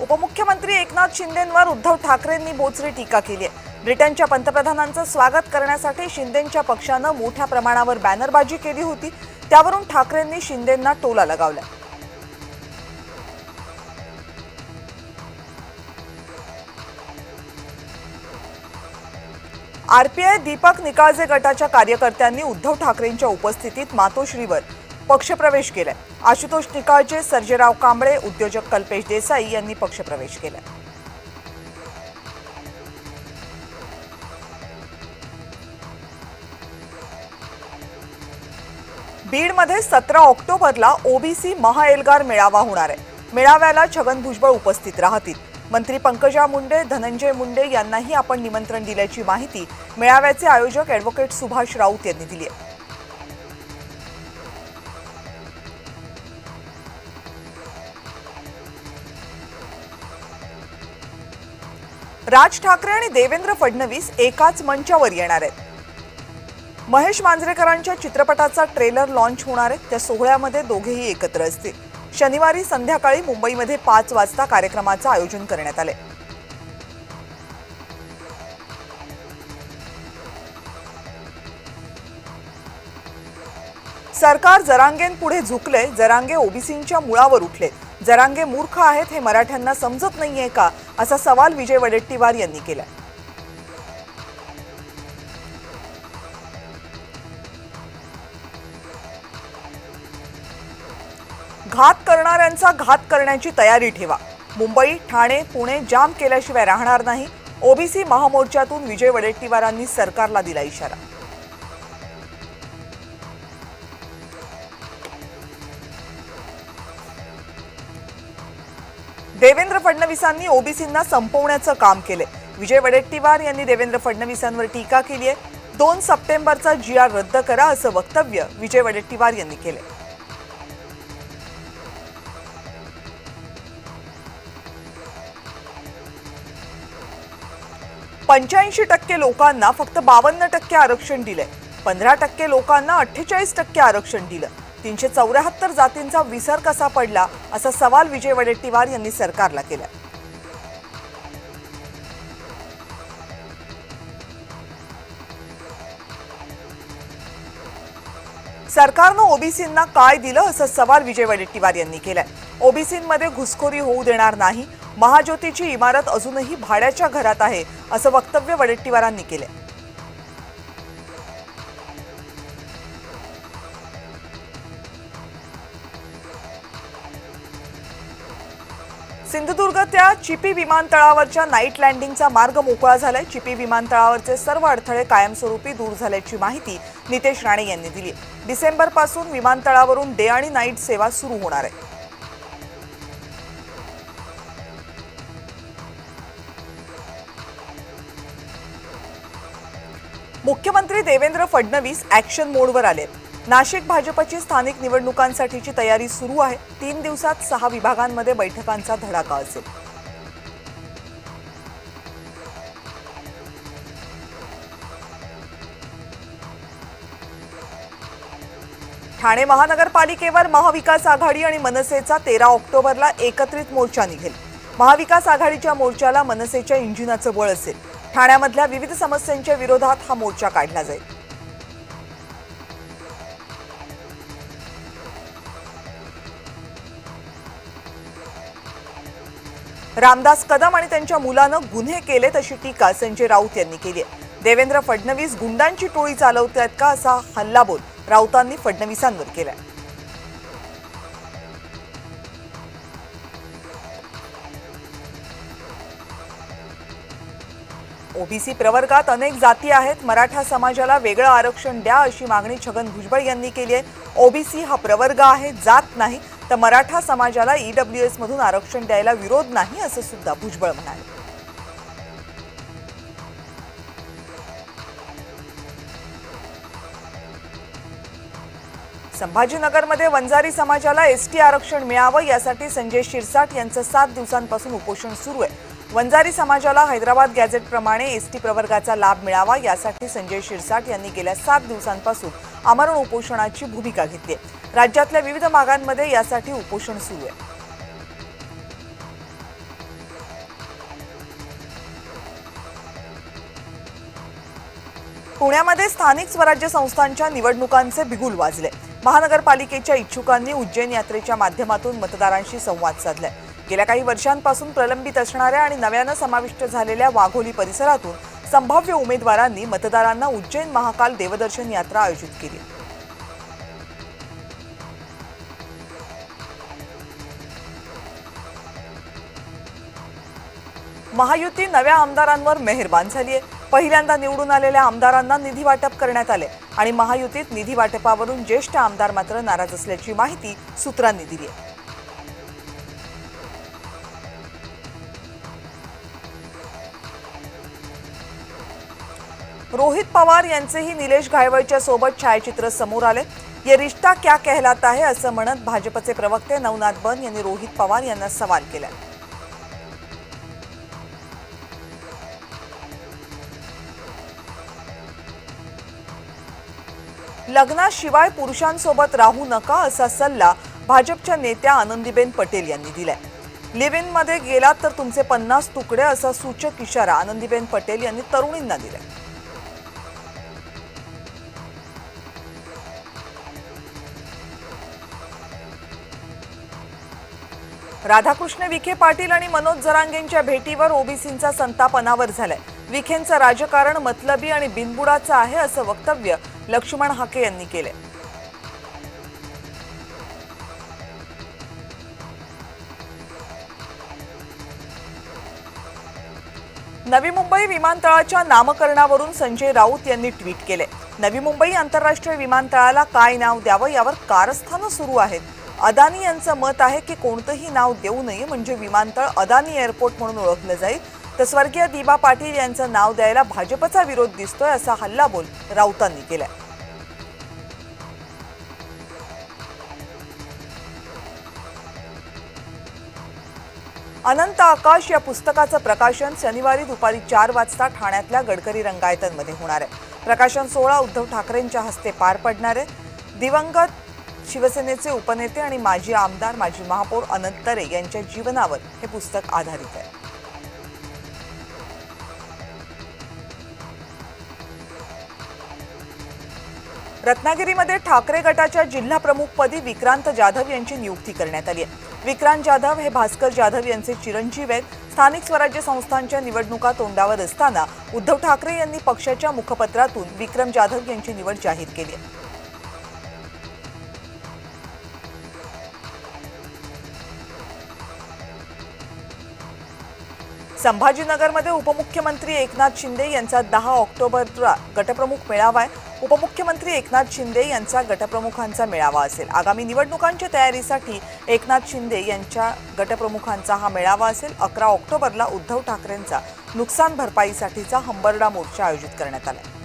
उपमुख्यमंत्री एकनाथ शिंदेंवर उद्धव ठाकरेंनी बोचरी टीका केली आहे। ब्रिटनच्या पंतप्रधानांचं स्वागत करण्यासाठी शिंदेंच्या पक्षानं मोठ्या प्रमाणावर बॅनरबाजी केली होती, त्यावरून ठाकरेंनी शिंदेंना टोला लगावला। आरपीआय दीपक निकाळजे गटाच्या कार्यकर्त्यांनी उद्धव ठाकरेंच्या उपस्थितीत मातोश्रीवर पक्षप्रवेश केलाय। आशुतोष निकाळजे, सर्जेराव कांबळे, उद्योजक कल्पेश देसाई यांनी पक्षप्रवेश केलाय। बीडमध्ये 17 ऑक्टोबरला ओबीसी महाएल्गार मेळावा होणार आहे। मेळाव्याला छगन भुजबळ उपस्थित राहतील। मंत्री पंकजा मुंडे, धनंजय मुंडे यांनाही आपण निमंत्रण दिल्याची माहिती मेळाव्याचे आयोजक ॲडव्होकेट सुभाष राऊत यांनी दिली आहे। राज ठाकरे आणि देवेंद्र फडणवीस एकाच मंचावर येणार आहेत। महेश मांजरेकरांच्या चित्रपटाचा ट्रेलर लॉन्च होणार आहे। त्या सोहळ्यामध्ये दोघेही एकत्र असतील। शनिवारी संध्याकाळी मुंबईमध्ये 5 वाजता कार्यक्रमाचं आयोजन करण्यात आले। सरकार जरांगेंपुढे झुकले, जरांगे ओबीसींच्या मुळावर उठले। जरांगे मूर्ख आहेत हे मराठ्यांना समजत नाहीये का, असा सवाल विजय वडेट्टीवार यांनी केला। घात करणाऱ्यांचा घात करण्याची तयारी ठेवा। मुंबई, ठाणे, पुणे जाम केल्याशिवाय राहणार नाही। ओबीसी महामोर्चातून विजय वडेट्टीवारांनी सरकारला दिला इशारा। देवेंद्र फडणवीसांनी ओबीसींना संपवण्याचं काम केले। विजय वडेट्टीवार यांनी देवेंद्र फडणवीसांवर टीका केली आहे। 2 सप्टेंबरचा जीआर रद्द करा असं वक्तव्य विजय वडेट्टीवार यांनी केले। "85% लोकांना फक्त 52% आरक्षण दिले, 15% लोकांना 48% आरक्षण दिलं, 374 जातींचा विसर कसा पडला, असा सवाल विजय वडेट्टीवार यांनी सरकारला केला। सरकारनं ओबीसींना काय दिलं असा सवाल विजय वडेट्टीवार यांनी केलाय। ओबीसींमध्ये घुसखोरी होऊ देणार नाही। महाज्योतीची इमारत अजूनही भाड्याच्या घरात आहे, असं वक्तव्य वडेट्टीवारांनी केले। सिंधुदुर्गातल्या चिपी विमानतळावरच्या नाईट लँडिंगचा मार्ग मोकळा झालाय। चिपी विमानतळावरचे सर्व अडथळे कायमस्वरूपी दूर झाल्याची माहिती नितेश राणे यांनी दिली। डिसेंबरपासून विमानतळावरून डे आणि नाईट सेवा सुरू होणार आहे। मुख्यमंत्री देवेंद्र फडणवीस ॲक्शन मोडवर आले। नाशिक भाजपची स्थानिक निवडणुकांसाठीची तयारी सुरू आहे। 3 दिवसात 6 विभागांमध्ये बैठकांचा धडाका असेल। ठाणे महानगरपालिकेवर महाविकास आघाडी आणि मनसेचा 13 ऑक्टोबरला एकत्रित मोर्चा निघेल। महाविकास आघाडीच्या मोर्चाला मनसेच्या इंजिनाचं बळ असेल। ठाण्यामधल्या विविध समस्यांच्या विरोधात हा मोर्चा काढला जाईल। रामदास कदम आणि त्यांच्या मुलानं गुन्हे केलेत अशी टीका संजय राऊत यांनी केली आहे। देवेंद्र फडणवीस गुंडांची टोळी चालवतात का, असा हल्लाबोल राऊतांनी फडणवीसांवर केलाय। ओबीसी प्रवर्गात अनेक जाती आहेत। मराठा समाजाला वेगळं आरक्षण द्या अशी मागणी छगन भुजबळ यांनी केली आहे। ओबीसी हा प्रवर्ग आहे, जात नाही, तर मराठा समाजाला ईडब्ल्यूएस मधून आरक्षण द्यायला विरोध नाही, असं सुद्धा भुजबळ म्हणाले। संभाजीनगरमध्ये वंजारी समाजाला एसटी आरक्षण मिळावं यासाठी संजय शिरसाट यांचं 7 दिवसांपासून उपोषण सुरू आहे। वंजारी समाजाला हैदराबाद गॅझेट प्रमाणे एसटी प्रवर्गाचा लाभ मिळावा यासाठी संजय शिरसाट यांनी गेल्या 7 दिवसांपासून आमरण उपोषणाची भूमिका घेतली आहे। राज्यातल्या विविध भागांमध्ये यासाठी उपोषण सुरू आहे। पुण्यामध्ये स्थानिक स्वराज्य संस्थांच्या निवडणुकांचे बिगुल वाजले। महानगरपालिकेच्या इच्छुकांनी उज्जैन यात्रेच्या माध्यमातून मतदारांशी संवाद साधलाय। गेल्या काही वर्षांपासून प्रलंबित असणाऱ्या आणि नव्याने समाविष्ट झालेल्या वाघोली परिसरातून संभाव्य उमेदवारांनी मतदारांना उज्जैन महाकाल देवदर्शन यात्रा आयोजित केली। महायुती नव्या आमदारांवर मेहरबान झाली आहे। पहिल्यांदा निवडून आलेल्या आमदारांना निधी वाटप करण्यात आले आणि महायुतीत निधी वाटपावरून ज्येष्ठ आमदार मात्र नाराज असल्याची माहिती सूत्रांनी दिली आहे। रोहित पवार यांचेही निलेश घायवळच्या सोबत छायाचित्र समोर आले। ये रिश्ता क्या कहलाता है असं म्हणत भाजपचे प्रवक्ते नवनाथ बन यांनी रोहित पवार यांना सवाल केला। लग्नाशिवाय पुरुषांसोबत राहू नका असा सल्ला भाजपच्या नेत्या आनंदीबेन पटेल यांनी दिलाय। लिव्ह इन मध्ये गेलात तर तुमचे 50 तुकडे असा सूचक इशारा आनंदीबेन पटेल यांनी तरुणींना दिलाय। राधाकृष्ण विखे पाटील आणि मनोज जरांगेंच्या भेटीवर ओबीसींचा संताप अनावर झालाय। विखेंचं राजकारण मतलबी आणि बिनबुडाचं आहे असं वक्तव्य लक्ष्मण हाके यांनी केले। नवी मुंबई विमानतळाच्या नामकरणावरून संजय राऊत यांनी ट्विट केले। नवी मुंबई आंतरराष्ट्रीय विमानतळाला काय नाव द्यावं यावर कारस्थानं सुरू आहेत। अदानी यांचं मत आहे की कोणतंही नाव देऊ नये म्हणजे विमानतळ अदानी एअरपोर्ट म्हणून ओळखलं जाईल। तर स्वर्गीय दिबा पाटील यांचं नाव द्यायला भाजपचा विरोध दिसतोय असा हल्लाबोल राऊतांनी केलाय। अनंत आकाश या पुस्तकाचं प्रकाशन शनिवारी दुपारी 4 वाजता ठाण्यातल्या गडकरी रंगायतमध्ये होणार आहे। प्रकाशन सोहळा उद्धव ठाकरेंच्या हस्ते पार पडणार आहे। दिवंगत शिवसेनेचे उपनेते आणि माजी आमदार माजी महापौर अनंत तरे यांच्या जीवनावर हे पुस्तक आधारित आहे। रत्नागिरीमध्ये ठाकरे गटाच्या जिल्हा प्रमुखपदी विक्रांत जाधव यांची नियुक्ती करण्यात आली आहे। विक्रांत जाधव हे भास्कर जाधव यांचे चिरंजीव आहेत। स्थानिक स्वराज्य संस्थांच्या निवडणुका तोंडावर असताना उद्धव ठाकरे यांनी पक्षाच्या मुखपत्रातून विक्रम जाधव यांची निवड जाहीर केली आहे। संभाजीनगरमध्ये उपमुख्यमंत्री एकनाथ शिंदे यांचा 10 ऑक्टोबरला गटप्रमुख मेळावा आहे। उपमुख्यमंत्री एकनाथ शिंदे यांचा गटप्रमुखांचा मेळावा असेल। आगामी निवडणुकांच्या तयारीसाठी एकनाथ शिंदे यांच्या गटप्रमुखांचा हा मेळावा असेल। 11 ऑक्टोबरला उद्धव ठाकरेंचा नुकसान भरपाईसाठीचा हंबरडा मोर्चा आयोजित करण्यात आला।